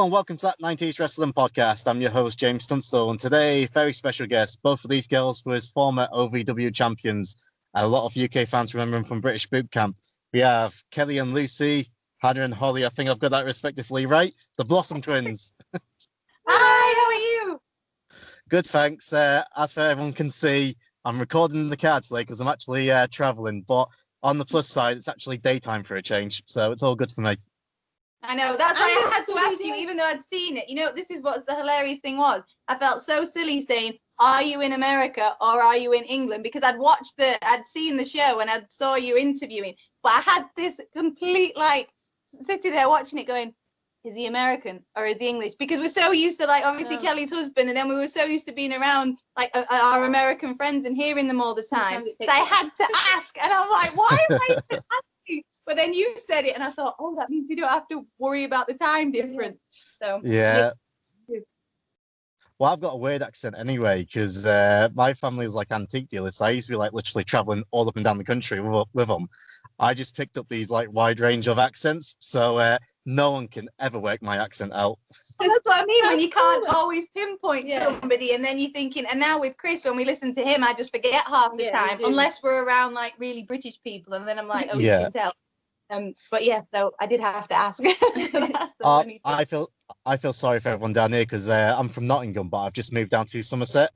and welcome to that 90s Wrestling Podcast. I'm your host, James Tunstall, and today, very special guest. Both of these girls were former OVW champions. A lot of UK fans remember them from British Boot Camp. We have Kelly and Lucy, Hannah and Holly. I think I've got that respectively right. The Blossom Twins. Hi, how are you? Good, thanks. As for everyone can see, I'm recording in the car today because I'm actually traveling. But on the plus side, it's actually daytime for a change, so it's all good for me. I know, that's why I had to ask you, even though I'd seen it. You know, this is what the hilarious thing was. I felt so silly saying, are you in America or are you in England? Because I'd seen the show and I saw you interviewing, but I had this complete, sitting there watching it going, is he American or is he English? Because we're so used to, obviously Kelly's husband, and then we were so used to being around, our American friends and hearing them all the time. So I had to ask, and I'm like, why am I asking? But then you said it, and I thought, oh, that means we don't have to worry about the time difference. So yeah. Well, I've got a weird accent anyway, because my family is like antique dealers. So I used to be literally traveling all up and down the country with them. I just picked up these wide range of accents, so no one can ever work my accent out. Well, that's what I mean, when you can't always pinpoint somebody, and then you're thinking, and now with Chris, when we listen to him, I just forget half the time, unless we're around really British people, and then I'm like, oh, you can tell. But yeah, so I did have to ask. I feel sorry for everyone down here because I'm from Nottingham, but I've just moved down to Somerset,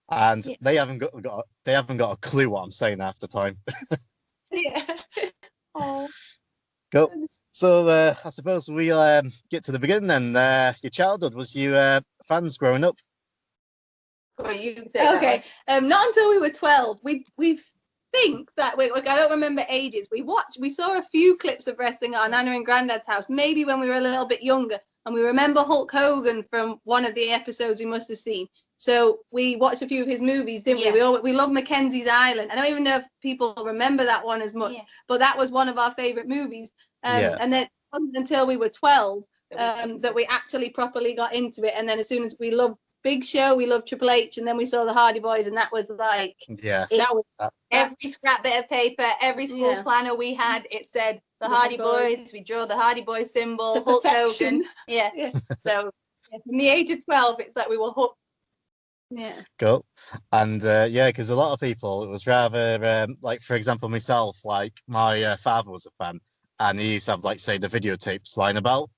and they haven't got a clue what I'm saying half the time. Yeah. Oh. Cool. So I suppose we'll get to the beginning then. Your childhood, was you fans growing up? Well, you okay. Not until we were 12. We think that I don't remember ages. We saw a few clips of wrestling at our Nana and Granddad's house, maybe when we were a little bit younger, and we remember Hulk Hogan from one of the episodes we must have seen. So we watched a few of his movies, didn't we? We love Mackenzie's Island. I don't even know if people remember that one as much, but that was one of our favorite movies. And then it wasn't until we were 12 that we actually properly got into it. And then as soon as we loved Big Show, we loved Triple H, and then we saw the Hardy Boys, and that was every scrap bit of paper, every school planner we had, it said the Hardy Boys. We draw the Hardy Boys symbol, Hulk Hogan. Yeah. So from the age of 12, it's like we were hooked. Yeah. Cool. And because a lot of people, it was rather for example, myself, my father was a fan, and he used to have say the videotapes lying about,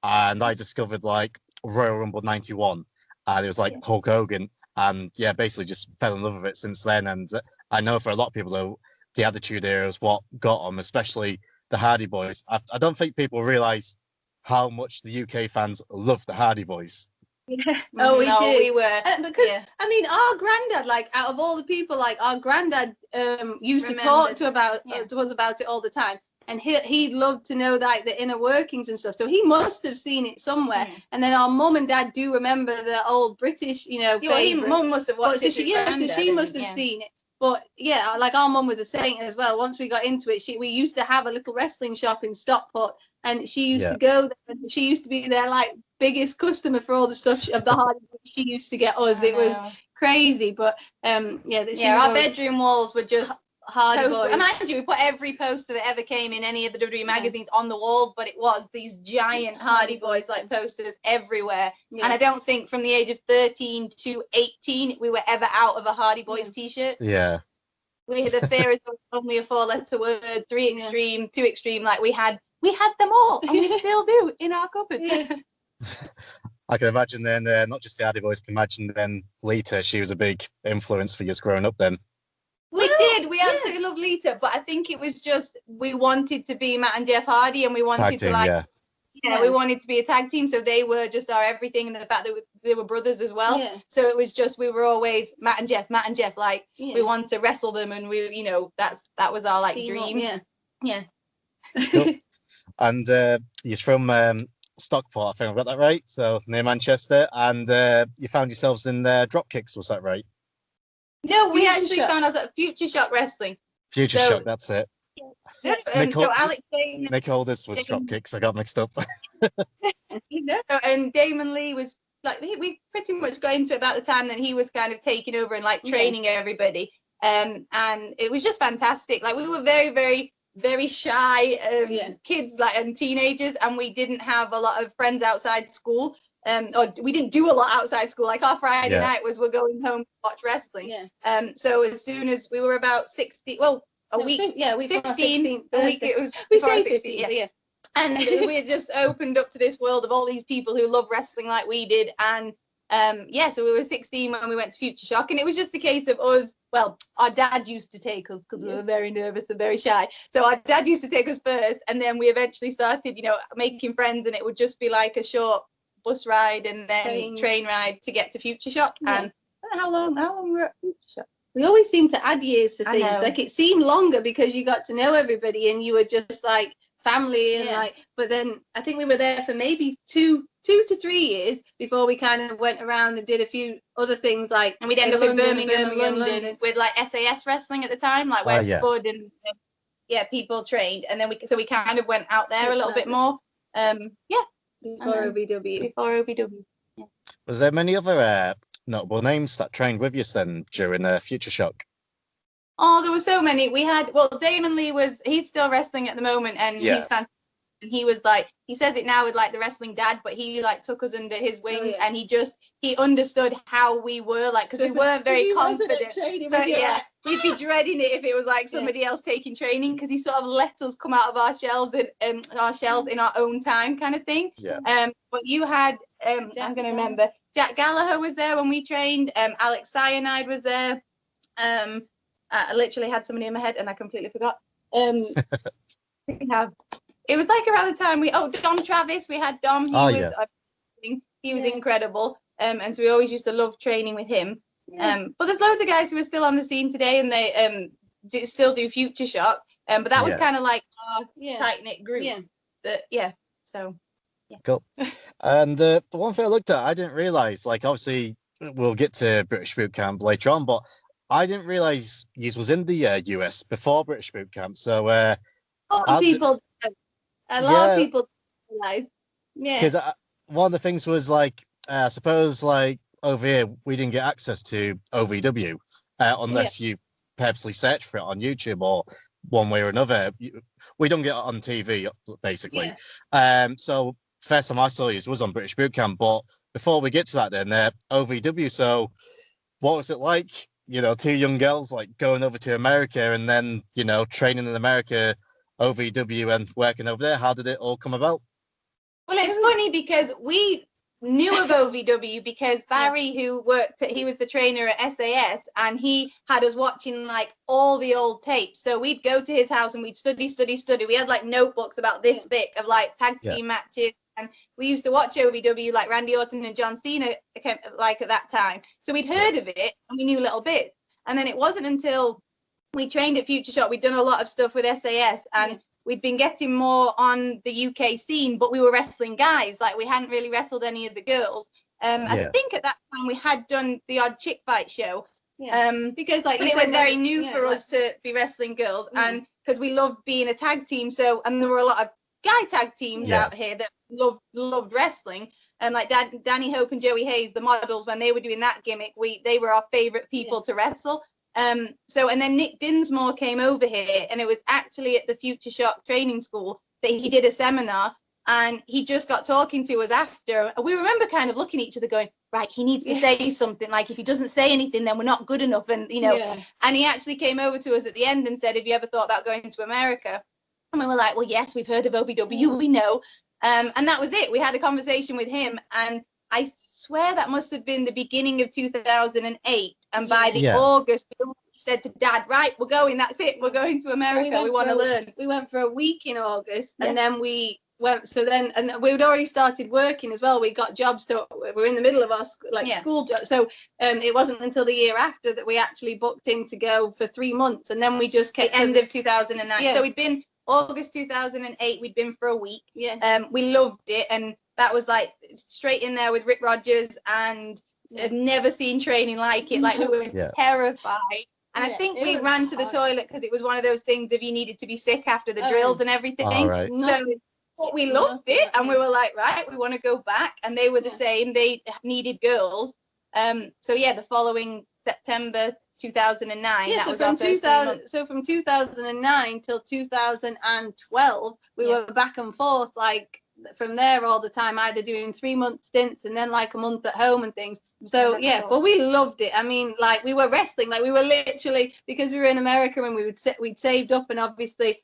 and I discovered Royal Rumble 91, and it was Hulk Hogan, and basically just fell in love with it since then. And I know for a lot of people though, the Attitude Era is what got them, especially the Hardy Boys. I don't think people realize how much the UK fans love the Hardy Boys. Yeah. Oh, we did. We were because I mean, our granddad, out of all the people, our granddad used to talk to us about it all the time, and he'd love to know the inner workings and stuff. So he must have seen it somewhere. And then our mum and dad do remember the old British, Mum must have watched it. So she must have seen it. But our mum was a saint as well. Once we got into it, we used to have a little wrestling shop in Stockport, and she used to go there. And she used to be their biggest customer for all the stuff of the Hardy Boys. She used to get us. It was crazy, but our bedroom walls were just Hardy Boys. And mind you, we put every poster that ever came in any of the WWE magazines on the wall, but it was these giant Hardy Boys posters everywhere. And I don't think from the age of 13 to 18 we were ever out of a Hardy Boys t-shirt. Yeah. We had a theory of only a 4-letter word, 3 extreme, 2 extreme. We had them all, and we still do in our cupboards. I can imagine then, not just the Hardy Boys, can imagine then Lita, she was a big influence for you growing up then. We did. We absolutely loved Lita, but I think it was just we wanted to be Matt and Jeff Hardy, and we wanted we wanted to be a tag team, so they were just our everything, and the fact that they were brothers as well. Yeah. So it was just we were always Matt and Jeff. We want to wrestle them, and we, that was our dream. Yeah. Cool. And you're from Stockport, I think I've got that right. So near Manchester, and you found yourselves in Drop Kicks, was that right? No, we actually found ourselves at Future Shock Wrestling. Future Shock, that's it. So Alex Nick Aldis was Drop Kicks. I got mixed up. And Damon Lee was we pretty much got into it about the time that he was kind of taking over and training everybody. And it was just fantastic. We were very, very very shy kids like and teenagers, and we didn't have a lot of friends outside school. Or we didn't do a lot outside school. Like our Friday night was we're going home to watch wrestling. So as soon as we were about 60, well, a week, we 15, a week it was. We say 15, and we just opened up to this world of all these people who love wrestling like we did, and so we were 16 when we went to Future Shock, and it was just a case of us. Well, our dad used to take us because we were very nervous and very shy. So our dad used to take us first, and then we eventually started, making friends, and it would just be like a short bus ride and then train ride to get to Future Shock. And I don't know how long we were at Future Shock. We always seem to add years to things. Like it seemed longer because you got to know everybody and you were just like family and but then I think we were there for maybe two to 3 years before we kind of went around and did a few other things, like, and we'd end up in Birmingham and London with like SAS wrestling at the time, like where Spud and people trained, and then we kind of went out there a little bit more. Before OVW. Was there many other notable names that trained with you then during Future Shock? Oh, there were so many. We had, Damon Lee he's still wrestling at the moment, and he's fantastic. And he was like, he says it now with like the wrestling dad, but he like took us under his wing, and he understood how we were, like, because we weren't very confident. So we'd be dreading it if it was like somebody else taking training, because he sort of let us come out of our shells in our own time, kind of thing. But you had I'm gonna remember, Jack Gallagher was there when we trained. Alex Cyanide was there. I literally had somebody in my head and I completely forgot. It was like around the time Dom Travis, we had Dom. He was incredible. And so we always used to love training with him. But there's loads of guys who are still on the scene today, and they still do Future Shock. But that was kind of like our tight-knit group. Cool. And the one thing I looked at, I didn't realize, like, obviously we'll get to British Boot Camp later on, but I didn't realize you was in the US before British Boot Camp. So a lot of people realize. Because one of the things was like, I suppose like over here we didn't get access to OVW unless you purposely search for it on YouTube or one way or another. We don't get it on TV basically. So first time I saw you was on British Boot Camp. But before we get to that, then OVW. So what was it like? Two young girls like going over to America and then training in America, OVW, and working over there. How did it all come about? Well, it's funny because we knew of OVW because Barry, who he was the trainer at SAS, and he had us watching like all the old tapes. So we'd go to his house and we'd study. We had like notebooks about this thick of like tag team matches, and we used to watch OVW, like Randy Orton and John Cena, like at that time. So we'd heard of it and we knew little bits. And then it wasn't until we trained at Future Shock, we'd done a lot of stuff with SAS, and we'd been getting more on the UK scene, but we were wrestling guys. Like, we hadn't really wrestled any of the girls. I think at that time we had done the odd chick fight show. Because like it was very new for us to be wrestling girls, and because we loved being a tag team. So, and there were a lot of guy tag teams out here that loved wrestling. And like Danny Hope and Joey Hayes, the models, when they were doing that gimmick, they were our favorite people to wrestle. And then Nick Dinsmore came over here, and it was actually at the Future Shock training school that he did a seminar, and he just got talking to us after. And we remember kind of looking at each other going, right, he needs to say something. Like, if he doesn't say anything, then we're not good enough. And, and he actually came over to us at the end and said, have you ever thought about going to America? And we were like, well, yes, we've heard of OVW, we know. And that was it. We had a conversation with him, and I swear that must have been the beginning of 2008. And by the August, we said to Dad, right, we're going. That's it. We're going to America. We want to learn. We went for a week in August, and then we went. So then, and we'd already started working as well. We got jobs. We're in the middle of our school jobs. So it wasn't until the year after that we actually booked in to go for 3 months, and then we just kept the end of 2009. So we'd been August 2008. We'd been for a week. We loved it, and that was like straight in there with Rick Rogers, and I'd never seen training like it. Like, we were terrified. And I think we ran to the toilet because it was one of those things if you needed to be sick after the drills and everything. Right. So we loved it, and we were like, right, we want to go back. And they were the same. They needed girls. The following September 2009. Yeah, that so was from our first 2000, so from 2009 till 2012, we were back and forth like from there all the time, either doing 3-month stints and then like a month at home and things. So yeah, but we loved it. I mean, like we were wrestling, like we were literally, because we were in America and we'd saved up, and obviously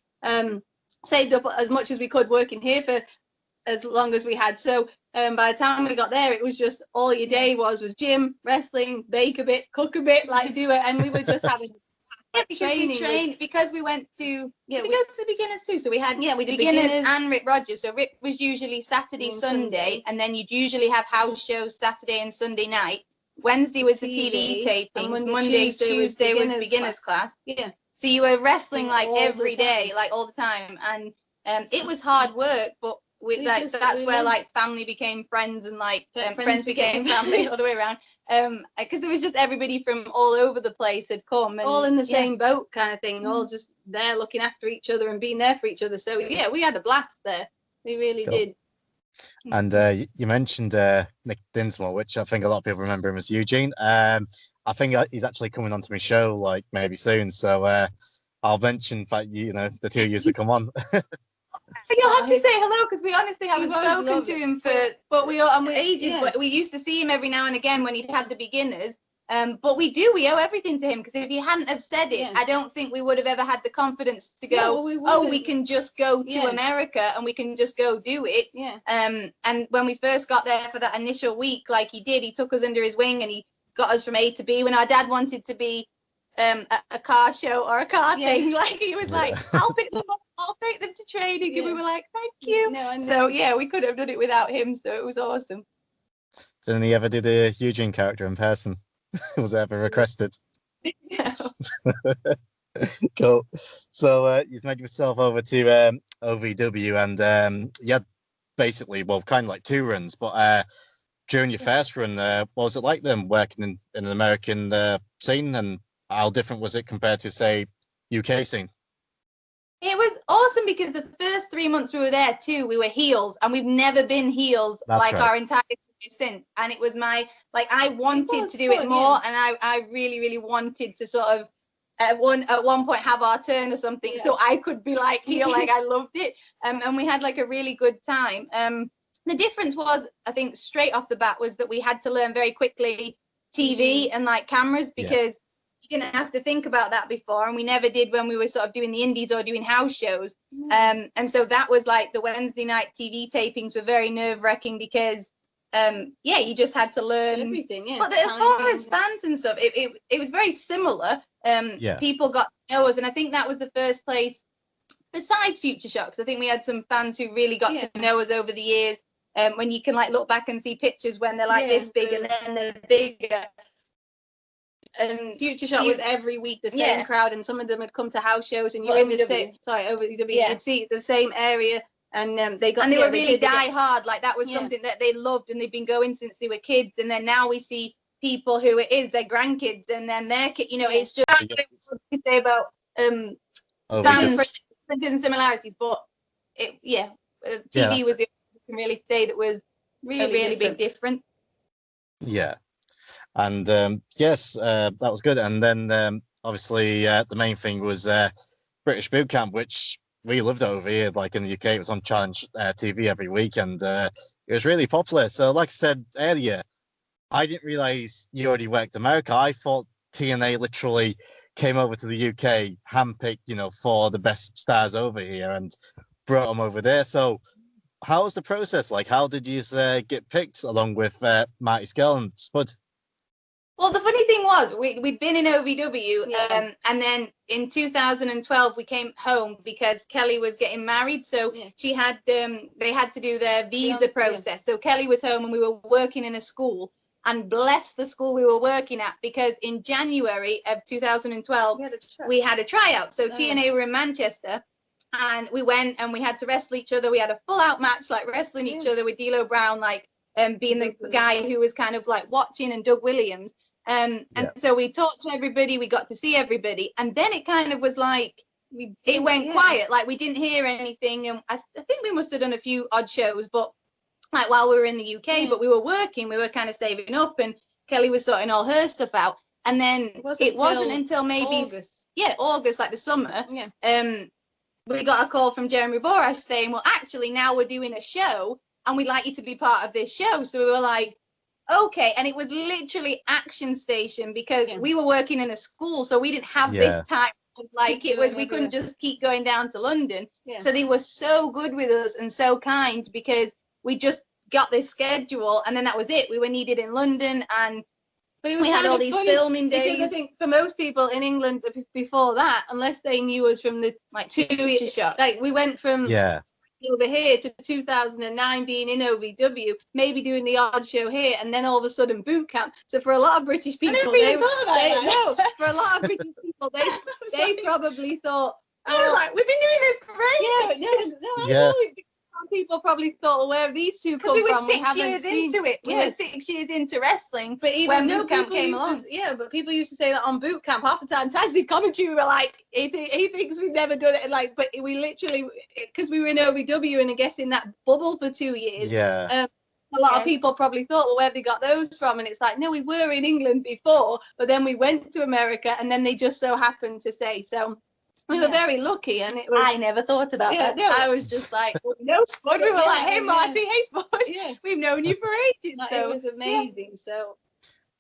saved up as much as we could working here for as long as we had. So by the time we got there, it was just all your day was gym, wrestling, bake a bit, cook a bit, like do it, and we were just having because we went to we go to the beginners too. So we had we did beginners and Rip Rogers. So Rip was usually Saturday, Sunday, and then you'd usually have house shows Saturday and Sunday night. Wednesday was the TV tapings. Monday, Tuesday was beginners class. Yeah. So you were wrestling like every day, like all the time, and it was hard work, but that's where like family became friends, and like friends became family, all the way around. Because there was just everybody from all over the place had come, and all in the same boat kind of thing, all just there looking after each other and being there for each other. So yeah, we had a blast there. We really did. And you mentioned Nick Dinsmore, which I think a lot of people remember him as Eugene. I think he's actually coming onto my show like maybe soon, so I'll mention that the 2 years to come on. You'll have to say hello, because we honestly haven't spoken to him for ages. But we used to see him every now and again when he'd had the beginners. But we owe everything to him, because if he hadn't have said it, I don't think we would have ever had the confidence to go, we can just go to America and we can just go do it. And when we first got there for that initial week, like he did, he took us under his wing and he got us from A to B. When our dad wanted to be a car show or a car thing, like he was like, I'll pick them up, I'll take them to training, and we were like, thank you. So yeah, we couldn't have done it without him, so it was awesome. Didn't he ever do the Eugene character in person? Was it ever requested? Cool. So you've made yourself over to OVW, and you had basically, well, kind of like 2 runs, but during your first run, what was it like then working in an American scene, and how different was it compared to, say, UK scene? It was awesome, because the first 3 months we were there too, we were heels, and we've never been heels our entire career since. And it was I wanted to do it more, and I really, really wanted to sort of at one point have our turn or something, so I could be like heel. Like I loved it, and we had like a really good time. The difference was, I think, straight off the bat, was that we had to learn very quickly TV and like cameras, because you didn't have to think about that before, and we never did when we were sort of doing the indies or doing house shows. And so that was like the Wednesday night TV tapings were very nerve-wracking, because you just had to learn everything. But as far as fans and stuff, it was very similar. People got to know us, and I think that was the first place, besides Future Shocks, I think we had some fans who really got to know us over the years. When you can like look back and see pictures when they're like this big and then they're bigger. And Future Shock was every week the same crowd, and some of them had come to house shows, and you're in the same OVW, you'd see the same area, and they were really die hard. Like that was something that they loved, and they've been going since they were kids. And then now we see people who it is their grandkids, and then their kids. It's just to say about differences and similarities, but TV was the only thing I can really say that was really big difference. Yeah. And yes, that was good. And then obviously the main thing was British Boot Camp, which we loved over here. Like in the UK, it was on Challenge TV every week, and it was really popular. So like I said earlier, I didn't realize you already worked America. I thought TNA literally came over to the UK, handpicked, for the best stars over here, and brought them over there. So how was the process like? How did you get picked along with Marty Skell and Spud? Well, the funny thing was, we'd been in OVW, and then in 2012 we came home because Kelly was getting married. So she had, they had to do their visa process. So Kelly was home, and we were working in a school. And bless the school we were working at, because in January of 2012 we had a tryout. So TNA were in Manchester, and we went and we had to wrestle each other. We had a full-out match, like wrestling each other with D'Lo Brown, like being the guy who was kind of like watching, and Doug Williams. And so we talked to everybody, we got to see everybody, and then it kind of was like it went quiet, like we didn't hear anything. And I think we must have done a few odd shows, but like while we were in the UK, but we were working, we were kind of saving up, and Kelly was sorting all her stuff out. And then it wasn't until maybe August, like the summer. Yeah. We got a call from Jeremy Borash saying, well, actually, now we're doing a show and we'd like you to be part of this show. So we were like, okay. And it was literally Action Station because we were working in a school, so we didn't have this time. Like it was, we couldn't just keep going down to London. Yeah. So they were so good with us and so kind because we just got this schedule and then that was it. We were needed in London and we had all these filming days. Because I think for most people in England before that, unless they knew us from the like 2 years, like we went from over here to 2009 being in OVW, maybe doing the odd show here, and then all of a sudden boot camp. So for a lot of British people, for a lot of British people, they probably thought, I was like, we've been doing this for ages. Some people probably thought, well, where have these two come from? We were 6 years into it. We were 6 years into wrestling. But even when boot camp came along. But people used to say that on boot camp half the time. Taz did commentary, we were like, he thinks we've never done it. Like, but we literally, because we were in OVW and I guess in that bubble for 2 years. Yeah. A lot of people probably thought, well, where have they got those from? And it's like, no, we were in England before, but then we went to America and then they just so happened to say so. We were very lucky, and it was. I never thought about that. No, I was just like, well, no, Spud. We were like, hey, Marty, hey, Spud. Yeah, we've known you for ages. So it was amazing. So.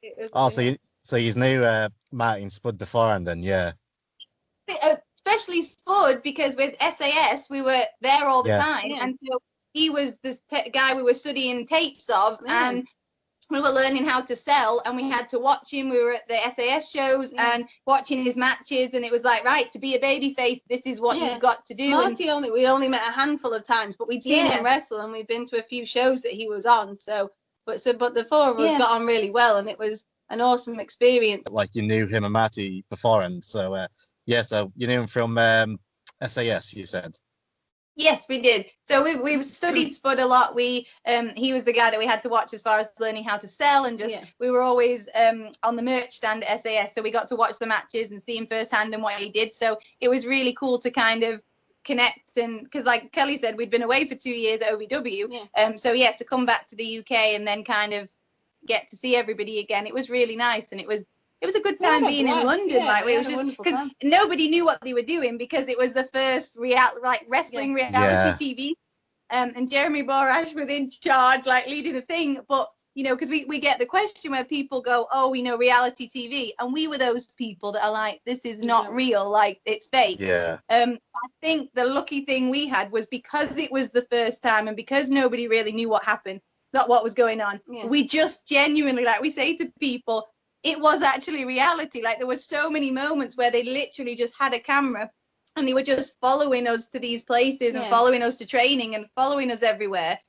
It was, so you knew Marty and Spud beforehand, then, especially Spud because with SAS we were there all the time, and so he was this guy we were studying tapes of, and we were learning how to sell and we had to watch him. We were at the SAS shows and watching his matches, and it was like, right, to be a babyface, this is what you've got to do. Marty we only met a handful of times, but we'd seen him wrestle and we'd been to a few shows that he was on. But the four of us got on really well, and it was an awesome experience. Like you knew him and Marty beforehand, so so you knew him from SAS, you said. Yes, we did. So we studied Spud a lot. He was the guy that we had to watch as far as learning how to sell, and we were always on the merch stand at SAS, so we got to watch the matches and see him firsthand and what he did. So it was really cool to kind of connect, and because like Kelly said, we'd been away for 2 years at OVW, so to come back to the UK and then kind of get to see everybody again, it was really nice, and it was a good time being in London. It was just because nobody knew what they were doing because it was the first wrestling reality TV. And Jeremy Borash was in charge, leading the thing. But, because we get the question where people go, oh, reality TV. And we were those people that are like, this is not real, it's fake. Yeah. I think the lucky thing we had was because it was the first time and because nobody really knew what happened, not what was going on. Yeah. We just genuinely, we say to people, it was actually reality. There were so many moments where they literally just had a camera and they were just following us to these places and following us to training and following us everywhere.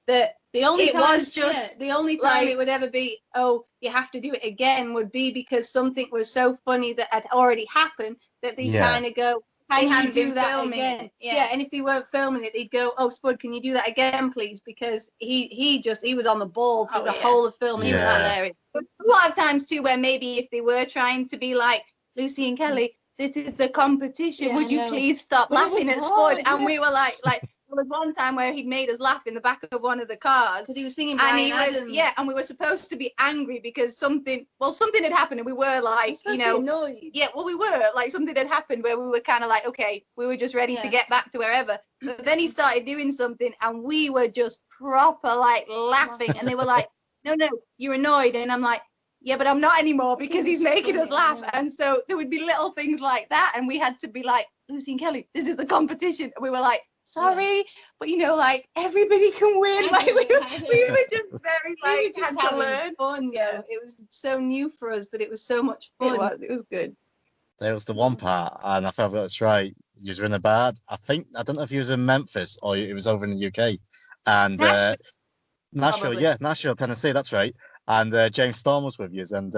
That the only time it would ever be, oh, you have to do it again would be because something was so funny that had already happened that they kind of go, can you do that again? Yeah, and if they weren't filming it, they'd go, oh, Spud, can you do that again, please? Because he was on the ball through the whole of filming. He was hilarious. A lot of times too, where maybe if they were trying to be like Lucy and Kelly, this is the competition. Would you please stop laughing at Spud? And we were like. There was one time where he made us laugh in the back of one of the cars because he was singing Brian Adams. And we were supposed to be angry because something had happened, and we were annoyed. We were something had happened where we were kind of okay, we were just ready to get back to wherever. But then he started doing something, and we were just proper laughing, and they were like, no, you're annoyed, and I'm like, yeah, but I'm not anymore because he's making us laugh. And so there would be little things like that, and we had to be like, Lucy and Kelly, this is the competition, and we were like, sorry, but everybody can win. We were just very had to learn. Fun, it was so new for us, but it was so much fun. It was good. There was the one part, and I felt that's right. You were in a bar. I don't know if you was in Memphis or it was over in the UK, and Nashville, Tennessee. That's right. And James Storm was with you, and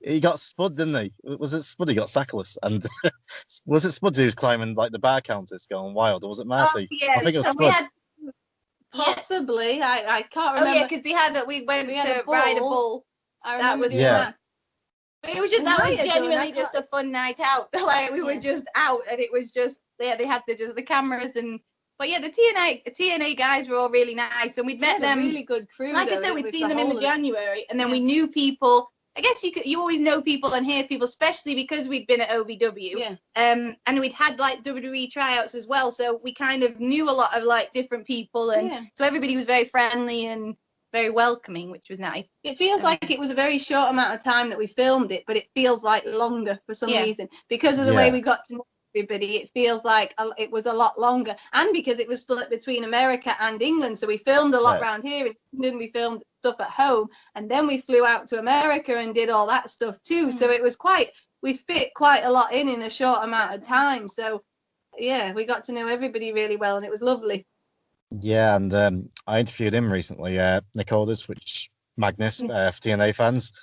he got Spud, didn't he? Was it Spud? He got sackless, and was it Spud who was climbing the bar counters, going wild, or was it Marty? I think it was Spud. Possibly, I can't remember. Oh yeah, because we went to ride a bull. That was that. But it was just genuinely just a fun night out. We were just out, and it was just they had the cameras and. But yeah, the TNA guys were all really nice, and we'd met them. A really good crew. Like I said, we'd seen them in January, and then we knew people I guess you always know people and hear people, especially because we'd been at OVW. Yeah. And we'd had like WWE tryouts as well, so we kind of knew a lot of like different people, and so everybody was very friendly and very welcoming, which was nice. It feels like it was a very short amount of time that we filmed it, but it feels like longer for some reason because of the way we got to know everybody. It feels like it was a lot longer, and because it was split between America and England, so we filmed a lot around here in England. We filmed stuff at home, and then we flew out to America and did all that stuff too. So it was we fit quite a lot in a short amount of time. So yeah, we got to know everybody really well, and it was lovely. Yeah, and I interviewed him recently, Nick Aldis, which Magnus for TNA fans.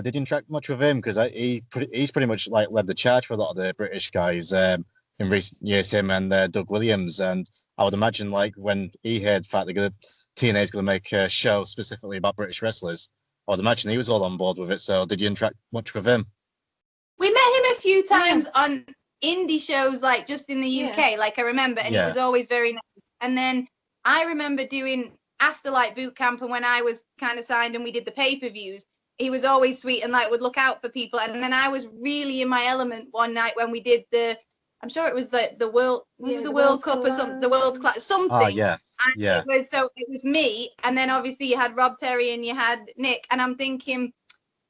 Did you interact much with him? Because he's pretty much like led the charge for a lot of the British guys in recent years. Him and Doug Williams, and I would imagine like when he heard the fact that TNA is going to make a show specifically about British wrestlers, I would imagine he was all on board with it. So did you interact much with him? We met him a few times on indie shows, like just in the UK. Like I remember, and he was always very nice. And then I remember doing after like boot camp, and when I was kind of signed and we did the pay-per-views, he was always sweet and like would look out for people. And then I was really in my element one night when we did I'm sure it was the world, the World Cup or something, the World's Class, something. Oh yeah, and it was me, and then obviously you had Rob Terry and you had Nick, and I'm thinking,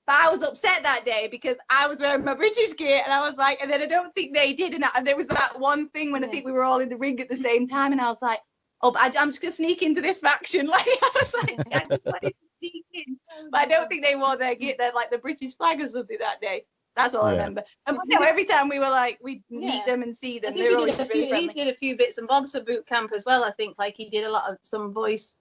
but I was upset that day because I was wearing my British gear, and I was like, and then I don't think they did, and there was that one thing when I think we were all in the ring at the same time, and I was like, oh, but I'm just gonna sneak into this faction. Like I was like, I just wanted to sneak in, but I don't think they wore their gear, like the British flag or something that day. That's all I remember. And but no, every time we were like, we'd meet them and see them. They were always really friendly. He did a few bits and bobs of boot camp as well. I think like he did a lot of some voice,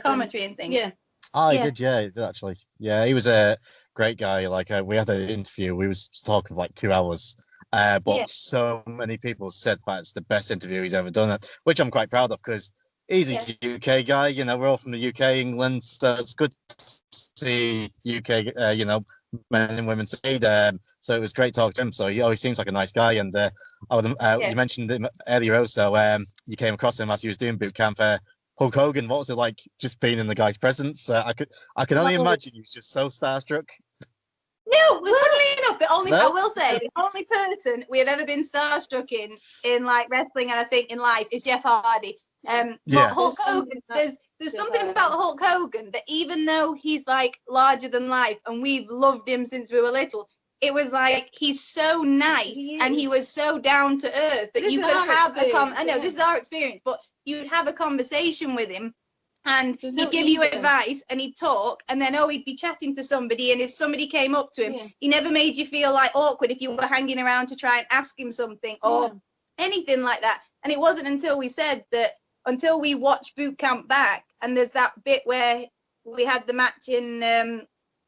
commentary and things. Yeah. Oh, he did actually. Yeah, he was a great guy. Like we had an interview. We was talking for like 2 hours. But so many people said that it's the best interview he's ever done, which I'm quite proud of because he's a UK guy. You know, we're all from the UK, England, so it's good to see UK, men and women succeed. So it was great talking to him. So he always seems like a nice guy. And you mentioned him earlier also. You came across him as he was doing boot camp. Hulk Hogan, what was it like just being in the guy's presence? I can only imagine he was just so starstruck. No, funnily enough, I will say the only person we have ever been starstruck in like wrestling, and I think in life, is Jeff Hardy. But Hulk Hogan, there's something about Hulk Hogan that even though he's like larger than life and we've loved him since we were little, it was like he's so nice and he was so down to earth that you could have I know this is our experience, but you'd have a conversation with him and he'd give you advice and he'd talk, and then he'd be chatting to somebody, and if somebody came up to him, he never made you feel like awkward if you were hanging around to try and ask him something or anything like that. And it wasn't until we watched Boot Camp back, and there's that bit where we had the match in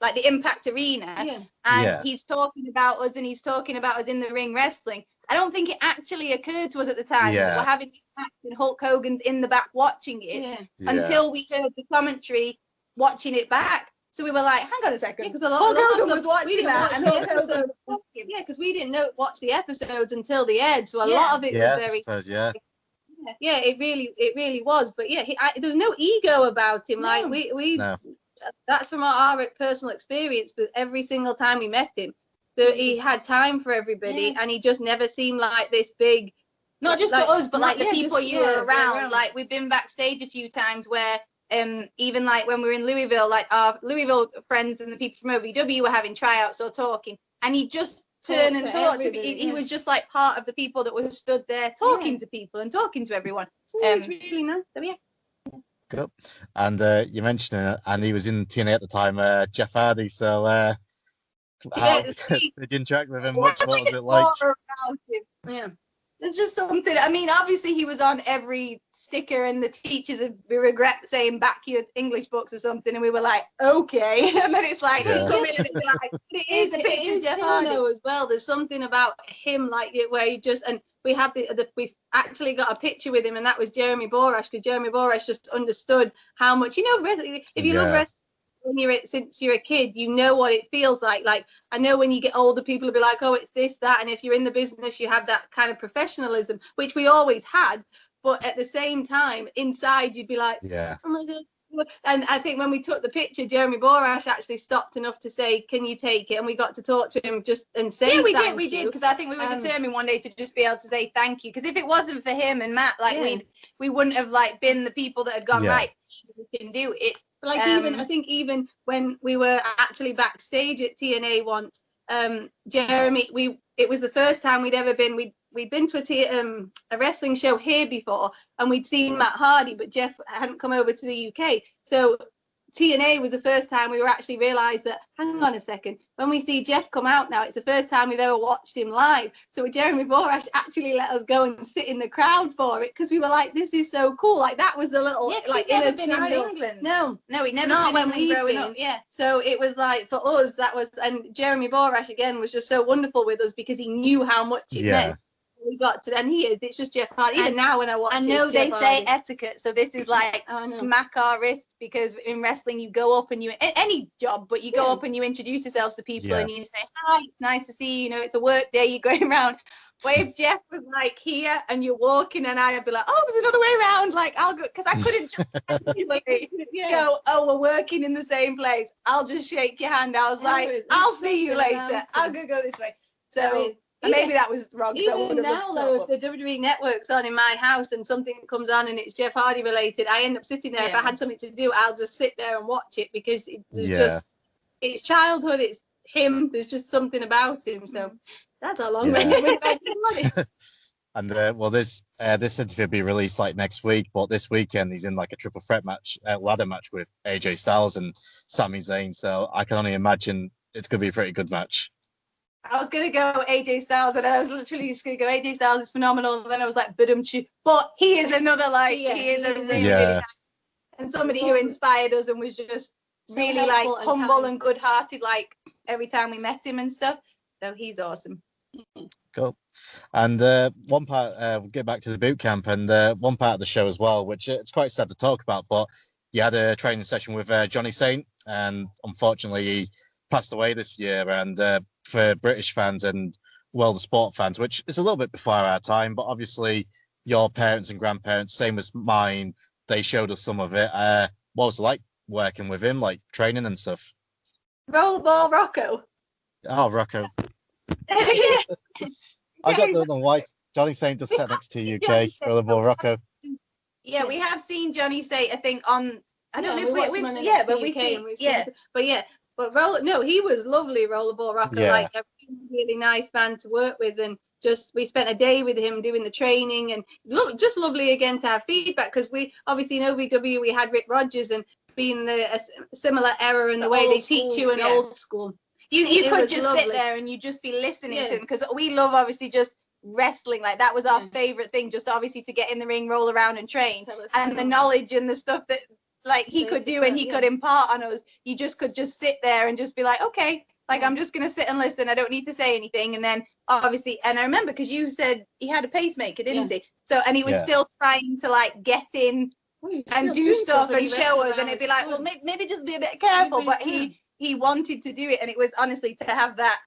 like the Impact Arena, and he's talking about us, and he's talking about us in the ring wrestling. I don't think it actually occurred to us at the time that we're having this match and Hulk Hogan's in the back watching it until we heard the commentary watching it back. So we were like, hang on a second, because Hulk Hogan was watching that, and Hulk Hogan was watching. Yeah, because we didn't watch the episodes until the end, so a lot of it was very. Yeah, it really was. But yeah, there was no ego about him. No. Like we that's from our personal experience. But every single time we met him, he had time for everybody, and he just never seemed like this big. Not just like, to us, but like the people you were around. Like we've been backstage a few times where, even like when we were in Louisville, like our Louisville friends and the people from OVW were having tryouts or talking, and he just turn and talk to me. He was just like part of the people that were stood there talking to people and talking to everyone. So it was really nice. So Good. And you mentioned it, and he was in TNA at the time, Jeff Hardy. So did you interact with him much? What was it like? Yeah. There's just something. I mean, obviously he was on every sticker, and the teachers we regret saying back your English books or something, and we were like, okay. And then it's like, come in and it's like, it is a picture of Jeff Hardy as well. There's something about him like it where he just, and we have we've actually got a picture with him, and that was Jeremy Borash, because Jeremy Borash just understood how much, wrestling, if you love wrestling since you're a kid, you know what it feels like. Like I know when you get older, people will be like, oh, it's this, that, and if you're in the business, you have that kind of professionalism, which we always had, but at the same time inside you'd be like, oh my god, And I think when we took the picture, Jeremy Borash actually stopped enough to say, "Can you take it?" And we got to talk to him just and say, "Yeah, we thank did, you. because I think we were determined one day to just be able to say thank you. Because if it wasn't for him and Matt, like we wouldn't have like been the people that had gone right. We can do it. Like I think even when we were actually backstage at TNA once, Jeremy, it was the first time we'd ever been. We'd been to a wrestling show here before, and we'd seen Matt Hardy, but Jeff hadn't come over to the UK. So TNA was the first time we were actually realised that, hang on a second, when we see Jeff come out now, it's the first time we've ever watched him live. So Jeremy Borash actually let us go and sit in the crowd for it, because we were like, this is so cool. Like, that was the little, like, never been in England. No, we never not been when we growing up. Yeah. So it was like, for us, that was, and Jeremy Borash, again, was just so wonderful with us because he knew how much it meant. We got to, and he is. It's just Jeff Hardy. Even now, when I watch, I know they say etiquette, so this is like smack our wrists, because in wrestling you go up and you any job, but you go up and you introduce yourself to people and you say hi, nice to see you. You know, it's a work day. You're going around. But if Jeff was like here and you're walking, and I'd be like, oh, there's another way around. Like, I'll go, because I couldn't just go, oh, we're working in the same place. I'll just shake your hand. I was like, I'll see you later. I'll go this way. So. Maybe that was wrong. Even now, though, if the WWE Network's on in my house and something comes on and it's Jeff Hardy related, I end up sitting there. If I had something to do, I'll just sit there and watch it, because it's childhood, it's him. There's just something about him. So that's a long way. And well, this interview will be released like next week, but this weekend he's in like a triple threat match, ladder match with AJ Styles and Sami Zayn. So I can only imagine it's going to be a pretty good match. I was going to go AJ Styles, and I was literally just going to go AJ Styles is phenomenal. And then I was like, but he is another, like, he is a really nice, and somebody who inspired us and was just really like humble and good-hearted, like every time we met him and stuff. So he's awesome. Cool. And one part, we'll get back to the boot camp, and one part of the show as well, which it's quite sad to talk about, but you had a training session with Johnny Saint, and unfortunately he passed away this year. And for British fans and world of sport fans, which is a little bit before our time, but obviously your parents and grandparents, same as mine, they showed us some of it. What was it like working with him, like training and stuff? Rollerball Rocco. Oh, Rocco. I don't know why Johnny Saint does technics to UK. Rollerball Rocco. Yeah, we have seen Johnny Saint, I think, on. I don't know if we've but we see, But he was lovely, Rollerball Rocco, like a really nice man to work with, and just we spent a day with him doing the training, and just lovely again to have feedback, because we obviously in OVW we had Rick Rogers, and being a similar era in the way they teach you in old school. You could just sit there and you just be listening to him, because we love obviously just wrestling. Like, that was our favorite thing, just obviously to get in the ring, roll around and train, and the knowledge and the stuff that like he could do and he could impart on us. You just could just sit there and just be like, okay, like I'm just gonna sit and listen. I don't need to say anything. And then obviously, and I remember because you said he had a pacemaker, didn't he? So, and he was still trying to like get in and do stuff and show us, and it'd be like, well, maybe just be a bit careful. But he wanted to do it, and it was honestly to have that,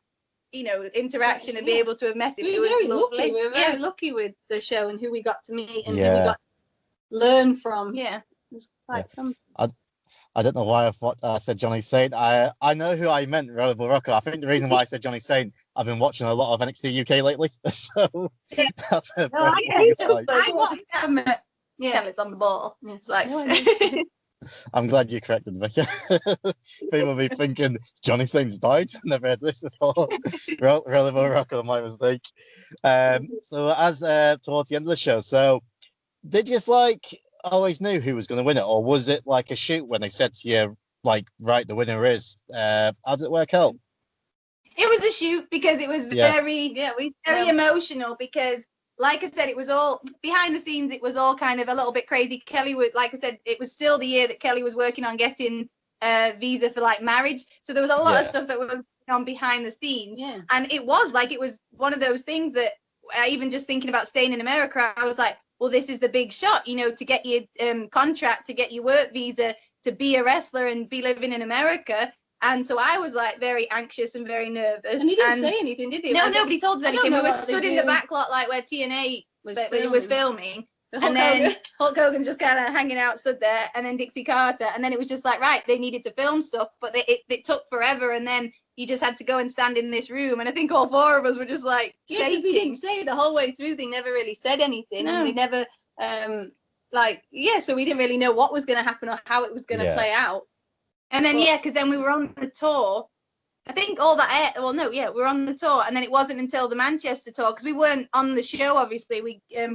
you know, interaction and be able to have met him. We were very lucky. We were very lucky with the show and who we got to meet and who we got to learn from. Yeah. It's quite something. I don't know why I said Johnny Saint. I know who I meant, Rollerball Rocco. I think the reason why I said Johnny Saint, I've been watching a lot of NXT UK lately. So that's I watched him. It's on the ball. It's like. I'm glad you corrected me. People will be thinking Johnny Saint's died. Never heard this before. Rollerball Rocco, my mistake. So as towards the end of the show, so did you always knew who was going to win it, or was it like a shoot when they said to you, like, right, the winner is? How did it work out? It was a shoot because it was very emotional, because like I said, it was all behind the scenes. It was all kind of a little bit crazy. Kelly was, like I said, it was still the year that Kelly was working on getting a visa for like marriage. So there was a lot of stuff that was on behind the scenes. Yeah. And it was one of those things that even just thinking about staying in America, I was like, well, this is the big shot, you know, to get your contract, to get your work visa, to be a wrestler and be living in America. And so I was like very anxious and very nervous. And he didn't say anything, did he? No, nobody told us anything. We were stood in the back lot, like where TNA was filming. And then Hulk Hogan just kind of hanging out, stood there, and then Dixie Carter. And then it was just like, right, they needed to film stuff, but it took forever. And then you just had to go and stand in this room. And I think all four of us were just like shaking. They didn't say the whole way through. They never really said anything. No. And they never, so we didn't really know what was going to happen or how it was going to play out. And then, because then we were on the tour. I think all that, we were on the tour, and then it wasn't until the Manchester tour, because we weren't on the show, obviously. I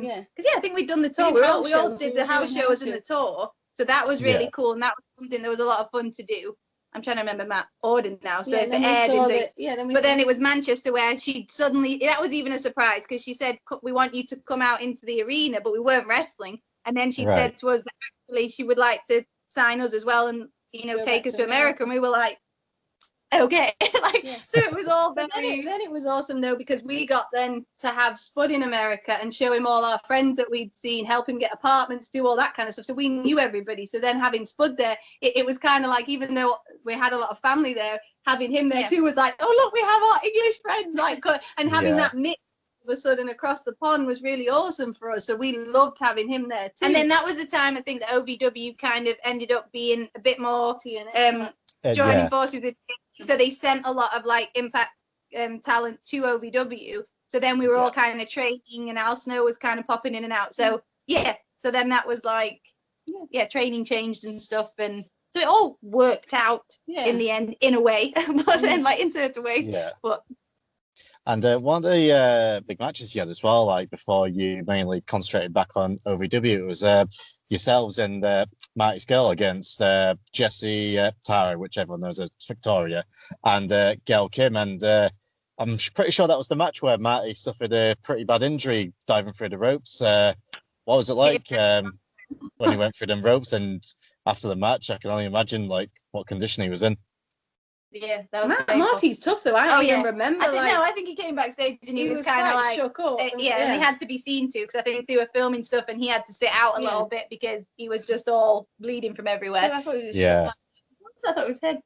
think we'd done the tour. We all did the house shows and the tour, so that was really cool, and that was something that was a lot of fun to do. I'm trying to remember Matt Orden now, so it aired but then it was Manchester where she suddenly, that was even a surprise, because she said, we want you to come out into the arena, but we weren't wrestling, and then she said to us that actually she would like to sign us as well and, take us to America, and we were like, okay. So it was all very... Then it was awesome though, because we got then to have Spud in America and show him all our friends that we'd seen, help him get apartments, do all that kind of stuff, so we knew everybody. So then having Spud there, it was kind of like, even though we had a lot of family there, having him there too was like, oh look, we have our English friends, and having that mix of a sudden across the pond was really awesome for us, so we loved having him there too. And then that was the time I think that OVW kind of ended up being a bit more joining forces with, so they sent a lot of Impact talent to OVW. So then we were all kind of training, and Al Snow was kind of popping in and out. So so then that was training changed and stuff, and so it all worked out in the end in a way, but then in certain ways. But and one of the big matches you had as well, before you mainly concentrated back on OVW, it was yourselves and Marty's girl against Jessie Tara, which everyone knows as Victoria, and Gail Kim. And I'm pretty sure that was the match where Marty suffered a pretty bad injury diving through the ropes. What was it like when he went through them ropes? And after the match, I can only imagine what condition he was in. Yeah, that was Marty's tough though. I don't even remember. I think he came backstage and he was kind of shook up. And he had to be seen to, because I think they were filming stuff and he had to sit out a little bit because he was just all bleeding from everywhere. I thought it was I thought it was head.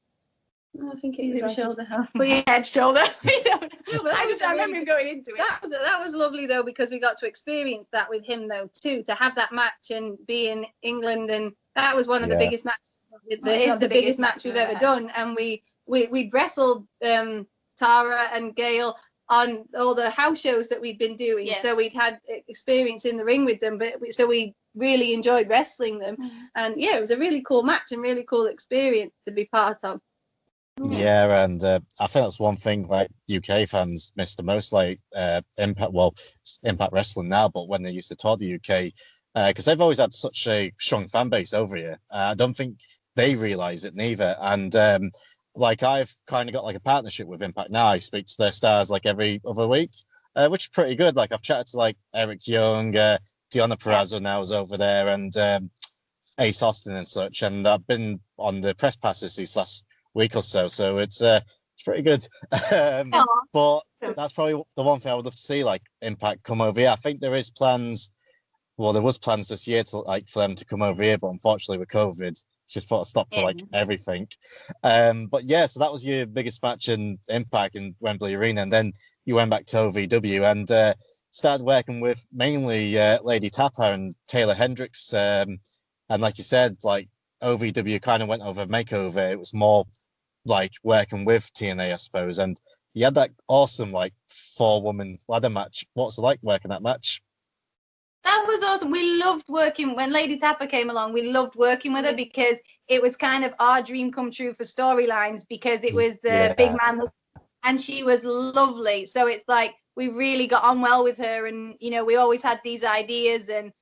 No, I think it was his shoulder. But yeah, head, shoulder. I remember him going into it. That was lovely though, because we got to experience that with him though too, to have that match and be in England, and that was one of the biggest matches. The biggest match we've ever done, and we'd wrestled Tara and Gail on all the house shows that we'd been doing, so we'd had experience in the ring with them, so we really enjoyed wrestling them, and it was a really cool match and really cool experience to be part of. And I think that's one thing UK fans miss the most, Impact Wrestling now, but when they used to tour the UK, because they've always had such a strong fan base over here, I don't think they realise it neither. And I've kind of got a partnership with Impact now. I speak to their stars every other week, which is pretty good. I've chatted to Eric Young, Deonna Purrazzo now is over there, and Ace Austin and such. And I've been on the press passes these last week or so, so it's pretty good. But that's probably the one thing I would love to see, Impact come over here. I think there is plans. Well, there was plans this year to for them to come over here, but unfortunately with COVID, just put a stop to everything. But so that was your biggest match in Impact in Wembley Arena, and then you went back to OVW and started working with mainly Lady Tapper and Taylor Hendricks. And like you said, OVW kind of went over makeover. It was more working with TNA, I suppose. And you had that awesome 4-woman ladder match. What's it like working that match? That was awesome. We loved working when Lady Tapper came along. We loved working with her because it was kind of our dream come true for storylines, because it was the big man, and she was lovely. So it's we really got on well with her, and we always had these ideas, and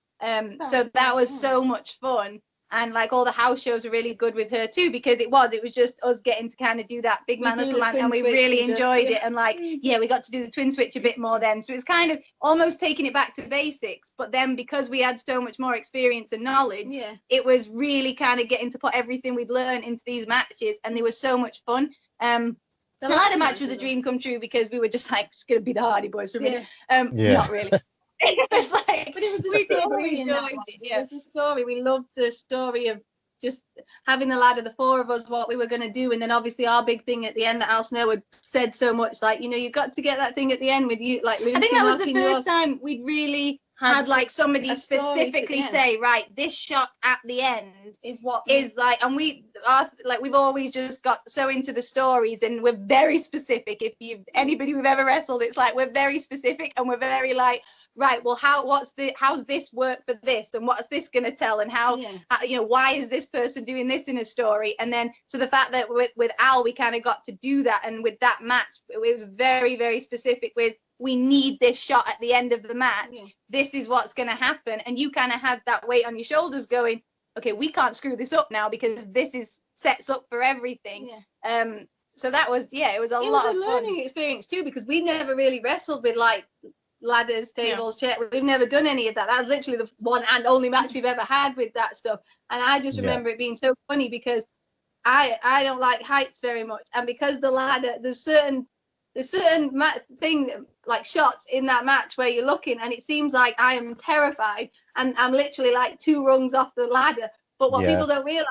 so that was so much fun. And all the house shows were really good with her too, because it was just us getting to kind of do that big man, little man, and we really enjoyed it. And we got to do the twin switch a bit more then. So it's kind of almost taking it back to basics. But then because we had so much more experience and knowledge, it was really kind of getting to put everything we'd learned into these matches, and they were so much fun. The ladder match was a dream come true, because we were just just going to be the Hardy Boys for a minute. Not really. It was but it was the story. It was the story. We loved the story of just having the ladder, the 4 of us, what we were going to do, and then obviously our big thing at the end that Al Snow had said so much, you got to get that thing at the end with you, Lucy. I think that was the first time we'd really had like somebody specifically say, right, this shot at the end is what is like, and we are like, we've always just got so into the stories, and we're very specific. If you anybody we've ever wrestled, it's like we're very specific, and we're very like, right, well, how's this work for this, and what's this going to tell, and how you know, why is this person doing this in a story? And then so the fact that with Al we kind of got to do that, and with that match it was very, very specific with, we need this shot at the end of the match, this is what's going to happen, and you kind of had that weight on your shoulders going, okay, we can't screw this up now because this is sets up for everything. So that was it was a lot of learning experience too, because we never really wrestled with like ladders, tables, chairs. We've never done any of that. That was literally the one and only match we've ever had with that stuff. And I just remember it being so funny because I don't like heights very much, and because the ladder, there's certain thing like shots in that match where you're looking and it seems like I am terrified and I'm literally like 2 rungs off the ladder. But what people don't realize,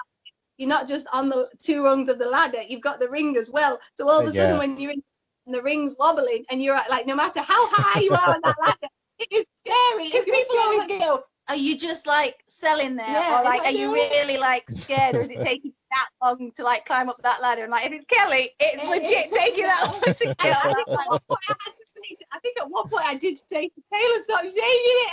you're not just on the 2 rungs of the ladder, you've got the ring as well. So all of a sudden when you're in the ring's wobbling and you're like, no matter how high you are on that ladder, it is scary. Because people always go, are you just like selling there, or like are you really like scared, or is it taking that long to like climb up that ladder? And like, if it's Kelly, it's legit taking that long to get up. I think at one point I did say to Taylor, stop shaking it.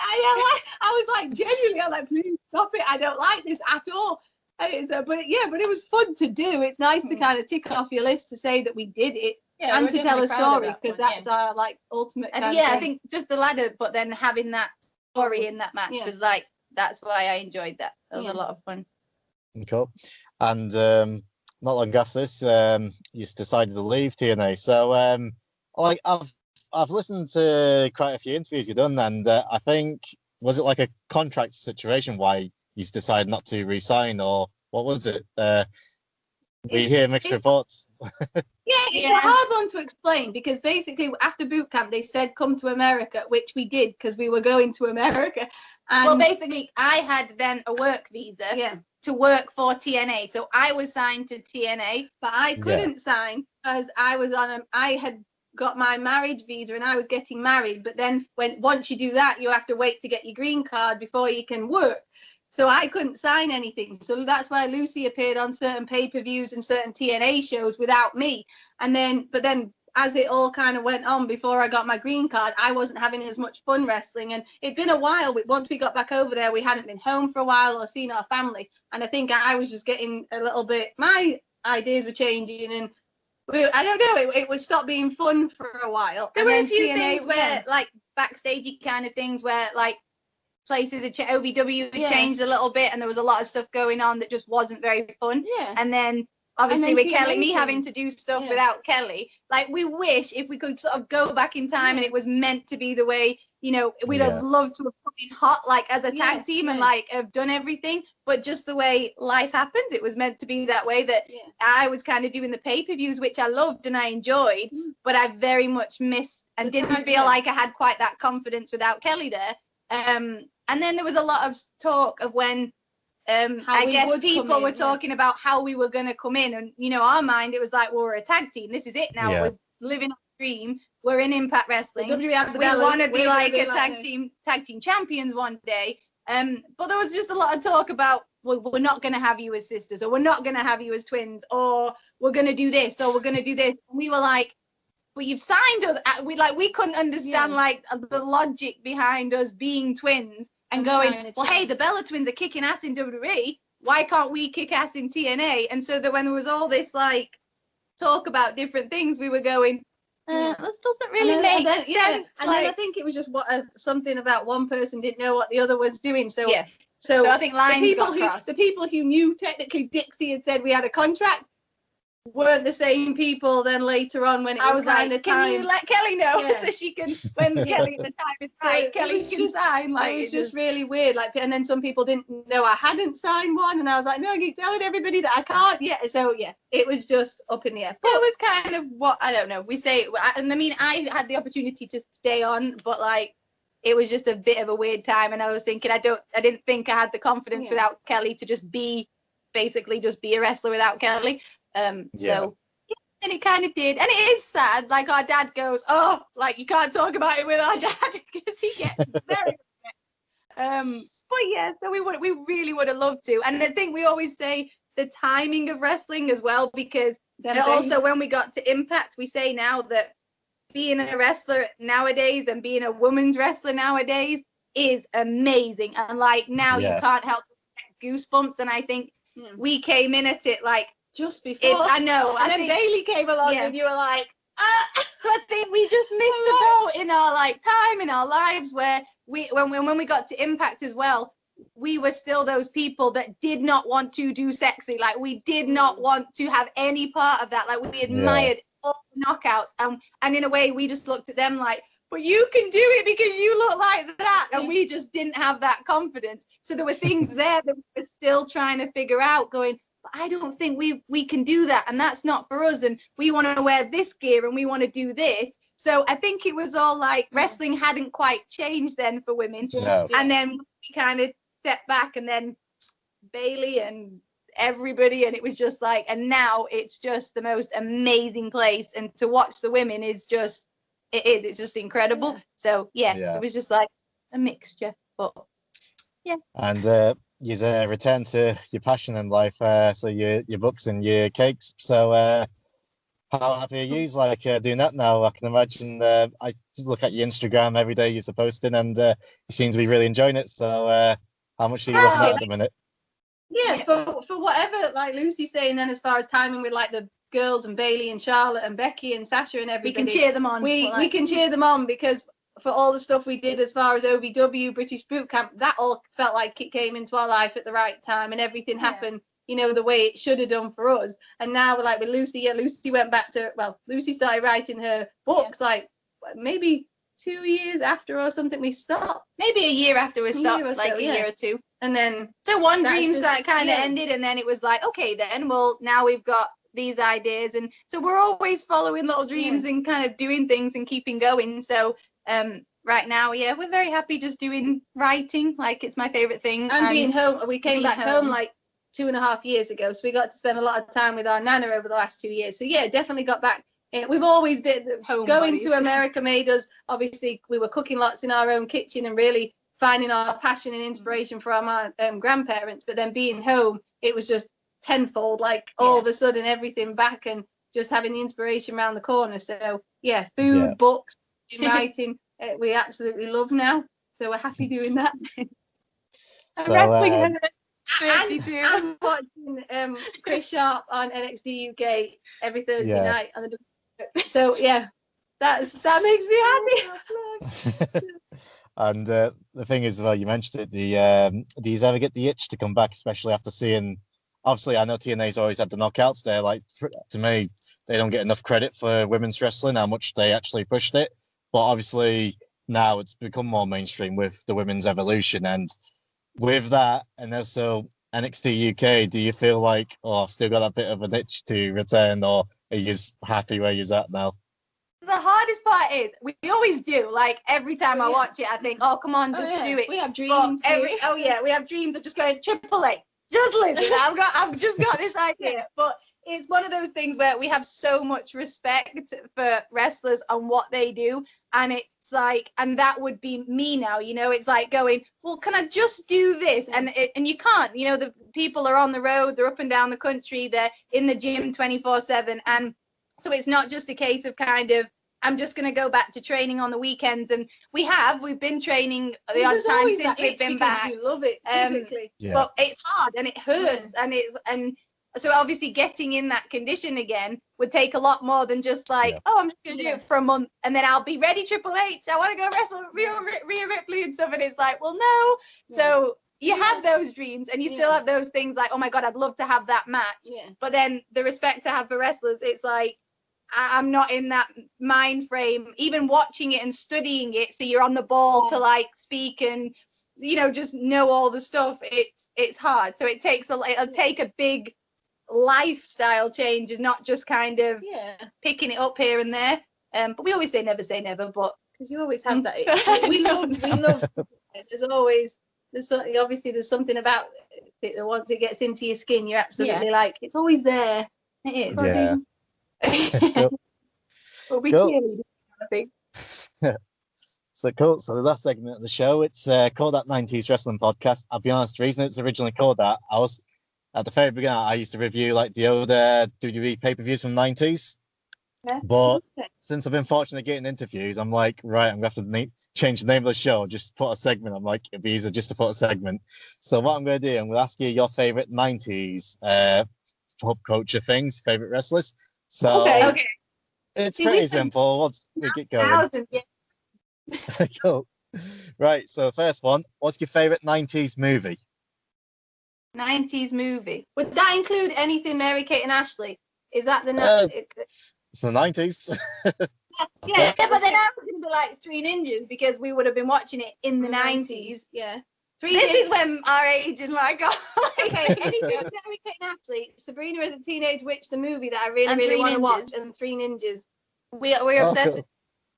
I was like genuinely, I'm like, please stop it, I don't like this at all. And it's, but it was fun to do. It's nice to kind of tick off your list to say that we did it. And to tell a story, because that's our like ultimate kind of thing. I think just the ladder, but then having that story in that match was like, that's why I enjoyed that. That was a lot of fun. Cool. And not long after this, you decided to leave TNA. So like I've listened to quite a few interviews you've done, and I think, was it like a contract situation why you decided not to resign, or what was it? We hear mixed reports. It's a hard one to explain, because basically after boot camp they said come to America, which we did because we were going to America. And well, basically I had then a work visa to work for TNA, so I was signed to TNA, but I couldn't sign because I had got my marriage visa and I was getting married. But then once you do that, you have to wait to get your green card before you can work. So I couldn't sign anything. So that's why Lucy appeared on certain pay-per-views and certain TNA shows without me. But then as it all kind of went on before I got my green card, I wasn't having as much fun wrestling. And it'd been a while. Once we got back over there, we hadn't been home for a while or seen our family. And I think I was just getting a little bit, my ideas were changing, and I don't know, it would stop being fun for a while. There were a few things where, like, backstagey kind of things where, like, places OVW had changed a little bit, and there was a lot of stuff going on that just wasn't very fun. And then obviously with Kelly, me having to do stuff without Kelly, like, we wish if we could sort of go back in time and it was meant to be the way, you know, we'd have loved to have put in hot, like, as a tag team and like have done everything, but just the way life happens, it was meant to be that way, that I was kind of doing the pay-per-views, which I loved and I enjoyed, but I very much missed and didn't feel like I had quite that confidence without Kelly there. And then there was a lot of talk of when I guess people were talking about how we were going to come in, and, you know, our mind, it was like, well, we're a tag team, this is it now, we're living our dream, we're in Impact Wrestling, we want to be like a tag team champions one day. But there was just a lot of talk about, well, we're not going to have you as sisters, or we're not going to have you as twins, or we're going to do this, or we're going to do this. And we were like, but you've signed us. We couldn't understand like the logic behind us being twins and going, well, hey, the Bella twins are kicking ass in WWE. Why can't we kick ass in TNA? And so that when there was all this like talk about different things, we were going, this doesn't really make sense. And then I think it was just something about one person didn't know what the other was doing. So I think the people who knew technically Dixie had said we had a contract weren't the same people then later on when it was kind of time. Can you let Kelly know so she can, when Kelly at the time is right, Kelly can sign. Like, it was just really weird. Like, and then some people didn't know I hadn't signed one, and I was like, no, I keep telling everybody that I can't yet. So it was just up in the air. But it was kind of what, I don't know. We say, and I mean, I had the opportunity to stay on, but like, it was just a bit of a weird time, and I was thinking, I didn't think I had the confidence without Kelly to just be a wrestler without Kelly. So and it kind of did, and it is sad. Like, our dad goes, oh, like, you can't talk about it with our dad because he gets very upset. But yeah, so we really would have loved to. And I think we always say the timing of wrestling as well, because also when we got to Impact, we say now that being a wrestler nowadays and being a women's wrestler nowadays is amazing. And like now you can't help but get goosebumps. And I think we came in at it like just before. I know. And then Bailey came along and you were like, so I think we just missed the boat in our like time in our lives where when we got to Impact as well, we were still those people that did not want to do sexy. Like we did not want to have any part of that. Like we admired all the knockouts. And in a way we just looked at them like, but you can do it because you look like that. And we just didn't have that confidence. So there were things there that we were still trying to figure out, going, but I don't think we can do that. And that's not for us. And we want to wear this gear and we want to do this. So I think it was all like wrestling hadn't quite changed then for women. And then we kind of stepped back, and then Bailey and everybody, and it was just like, and now it's just the most amazing place. And to watch the women is just, it's just incredible. So it was just like a mixture. But and you return to your passion in life, so your books and your cakes. So how happy are you like doing that now? I can imagine. I look at your Instagram every day you're posting, and you seem to be really enjoying it. So how much are you loving that at the minute? Yeah, for whatever like Lucy's saying, then as far as timing with like the girls and Bailey and Charlotte and Becky and Sasha and everybody, we can cheer them on. We can cheer them on, because for all the stuff we did as far as OVW, British Boot Camp, that all felt like it came into our life at the right time, and everything happened, you know, the way it should have done for us. And now we're like with Lucy, Lucy went back to, Lucy started writing her books like maybe 2 years after or something we stopped. Maybe a year after we stopped, a year or two. And then so One Dreams that kind of ended, and then it was like, okay, then well now we've got these ideas, and so we're always following little dreams and kind of doing things and keeping going. So right now, we're very happy just doing writing, like it's my favorite thing. And being home. We came back home like 2.5 years ago, so we got to spend a lot of time with our nana over the last 2 years. So definitely got back. We've always been home. Going to America made us, obviously we were cooking lots in our own kitchen and really finding our passion and inspiration for our grandparents. But then being home, it was just tenfold, like all of a sudden everything back and just having the inspiration around the corner. So food, books, writing, we absolutely love now. So we're happy doing that. So, I'm watching Chris Sharp on NXT UK every Thursday night on the. So that makes me happy. And the thing is, you mentioned it. Do you ever get the itch to come back, especially after seeing? Obviously, I know TNA's always had the knockouts there. Like to me, they don't get enough credit for women's wrestling, how much they actually pushed it. But obviously now it's become more mainstream with the women's evolution, and with that, and also NXT UK, do you feel like, I've still got a bit of an itch to return, or are you just happy where you're at now? The hardest part is we always do. Like every time I watch it, I think, "Oh, come on, just do it." We have dreams. We have dreams of just going Triple A. Just listen, I've just got this idea. But it's one of those things where we have so much respect for wrestlers and what they do, and it's like, and that would be me now, you know. It's like going, well, can I just do this? And you can't, you know. The people are on the road, they're up and down the country, they're in the gym 24/7, and so it's not just a case of kind of, I'm just going to go back to training on the weekends. And we've been training the odd time since we've been back. You love it physically. But it's hard and it hurts, and so obviously getting in that condition again would take a lot more than just like, I'm just going to do it for a month and then I'll be ready Triple H. I want to go wrestle Rhea Ripley and stuff. And it's like, well, no. So you have those dreams and you still have those things like, oh my God, I'd love to have that match. But then the respect to have for wrestlers, it's like, I'm not in that mind frame, even watching it and studying it. So you're on the ball to like speak and, you know, just know all the stuff. It's hard. So it'll take a big lifestyle change and not just kind of picking it up here and there. But we always say never, but because you always have that. We love. There's something about it that once it gets into your skin, you're absolutely like, it's always there. It is. Yeah. We'll be cheerleaders, I think. So cool. So the last segment of the show, it's called that 90s Wrestling Podcast. I'll be honest, the reason it's originally called that, I was at the very beginning, I used to review like the old WWE pay-per-views from 90s. Yeah. But since I've been fortunate getting interviews, I'm like, right, I'm going to have to change the name of the show, just put a segment. I'm like, it'd be easier just to put a segment. So what I'm going to do, I'm going to ask you your favorite 90s pop culture things, favorite wrestlers. So Okay. It's pretty simple. We get going. Cool. Right. So first one, what's your favorite 90s movie? 90s movie. Would that include anything Mary Kate and Ashley? Is that the It's the 90s. Yeah, but then I was going to be like Three Ninjas because we would have been watching it in the 90s. Yeah. This is when our age and like, okay, anything with Mary Kate and Ashley, Sabrina and the Teenage Witch, the movie that I really want to watch, and Three Ninjas. We're obsessed with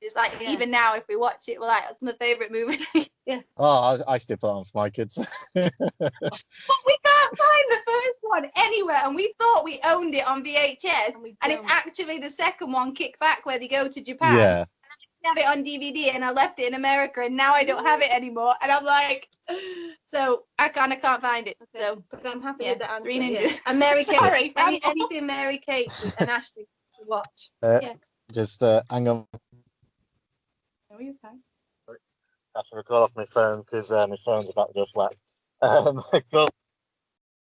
it. Like even now, if we watch it, we're like, that's my favorite movie. Yeah. Oh, I still put it on for my kids. But we can't find the first one anywhere, and we thought we owned it on VHS, and it's actually the second one, Kick Back, where they go to Japan. Yeah. I have it on DVD, and I left it in America, and now I don't have it anymore, and I'm like, so I kind of can't find it. So but I'm happy with that answer. Three Ninjas. And Mary Kate. Sorry, anything Mary Kate and Ashley to watch. Just hang on. Oh, you're fine. I have to record off my phone because my phone's about to go flat.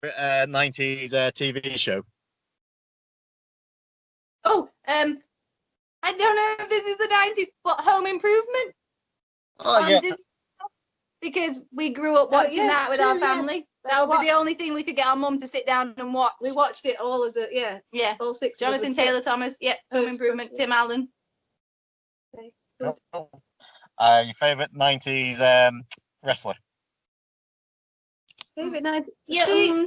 90s TV show. Oh, I don't know if this is the 90s, but Home Improvement. Oh, yeah. Because we grew up watching that with our family. That would be the only thing we could get our mum to sit down and watch. We watched it all as all six. Jonathan Taylor Thomas, Home Improvement, Tim Allen. Your favourite 90s wrestler? Favorite 90s? Yeah.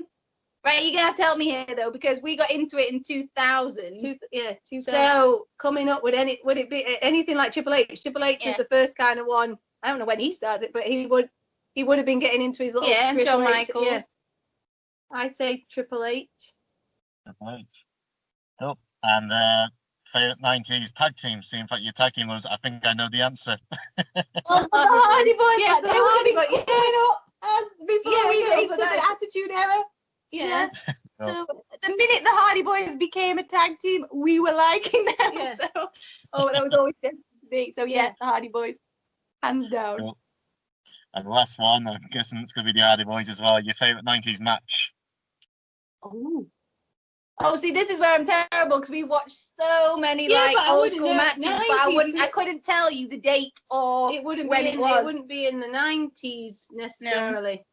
Right, you're gonna have to help me here though, because we got into it in 2000. 2000. So coming up with would it be anything like Triple H? Triple H was the first kind of one. I don't know when he started, but he would have been getting into his little and Triple Shawn H. Michaels. Yeah. I say Triple H. Triple H. Cool. And favorite 90s tag team? Seeing that your tag team was, I think I know the answer. The Hardy Boys. Yeah, they would have been going up before we got into the Attitude Era. Yeah. So the minute the Hardy Boys became a tag team, we were liking them. Yeah. So, that was always destined to be. So the Hardy Boys, hands down. Cool. And the last one, I'm guessing it's going to be the Hardy Boys as well. Your favourite 90s match? Oh, see, this is where I'm terrible because we watched so many old school matches, but I couldn't tell you the date or it wouldn't when be it was. It wouldn't be in the 90s necessarily.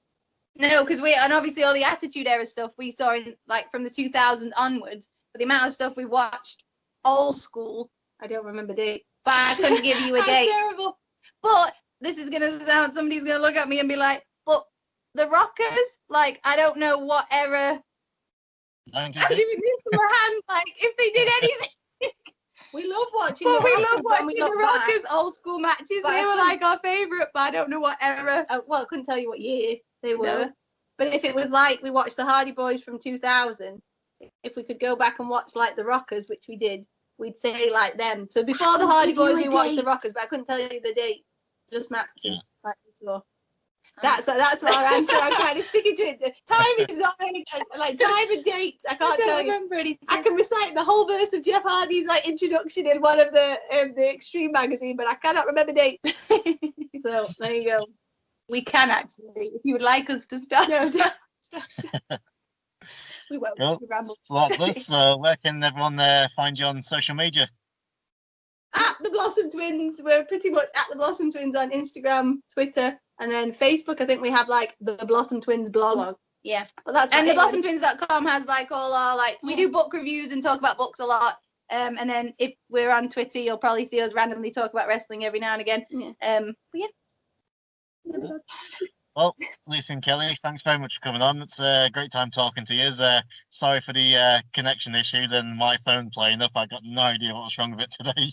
No, because and obviously all the Attitude Era stuff we saw in from the 2000 onwards. But the amount of stuff we watched old school, I don't remember date. But I couldn't give you a date. Terrible. But this is gonna sound, somebody's gonna look at me and be like, but the Rockers, I don't know what era. I'm doing this with my hand, if they did anything. We love watching. But we love watching the Rockers old school matches. They were our favourite, but I don't know what era. I couldn't tell you what year they were. No. But if it was we watched the Hardy Boys from 2000, if we could go back and watch the Rockers, which we did, we'd say them. So before the Hardy Boys, we watched the Rockers, but I couldn't tell you the date. Just matches we saw. That's our answer. I'm kind of sticking to it. Time is on, time and date. I can't tell you. Remember anything. I can recite the whole verse of Jeff Hardy's introduction in one of the Extreme magazine, but I cannot remember date. So there you go. We can actually, if you would like us to start. No, we won't. Cool. We ramble. So that's this. Where can everyone find you on social media? At the Blossom Twins. We're pretty much at the Blossom Twins on Instagram, Twitter, and then Facebook. I think we have the Blossom Twins blog. Yeah. But that's and the blossomtwins.com has all our we do book reviews and talk about books a lot. And then if we're on Twitter, you'll probably see us randomly talk about wrestling every now and again. Well, Lisa and Kelly, thanks very much for coming on. It's a great time talking to you. Sorry for the connection issues and my phone playing up. I got no idea what was wrong with it today.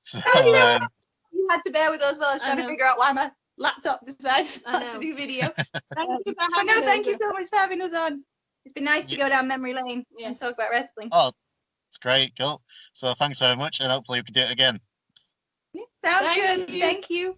So, you had to bear with us while I was trying to figure out why my laptop decided not to do video. Thank you so much for having us on. It's been nice to go down memory lane and talk about wrestling. Oh, it's great, cool. So thanks very much, and hopefully we can do it again. Sounds good. Thank you.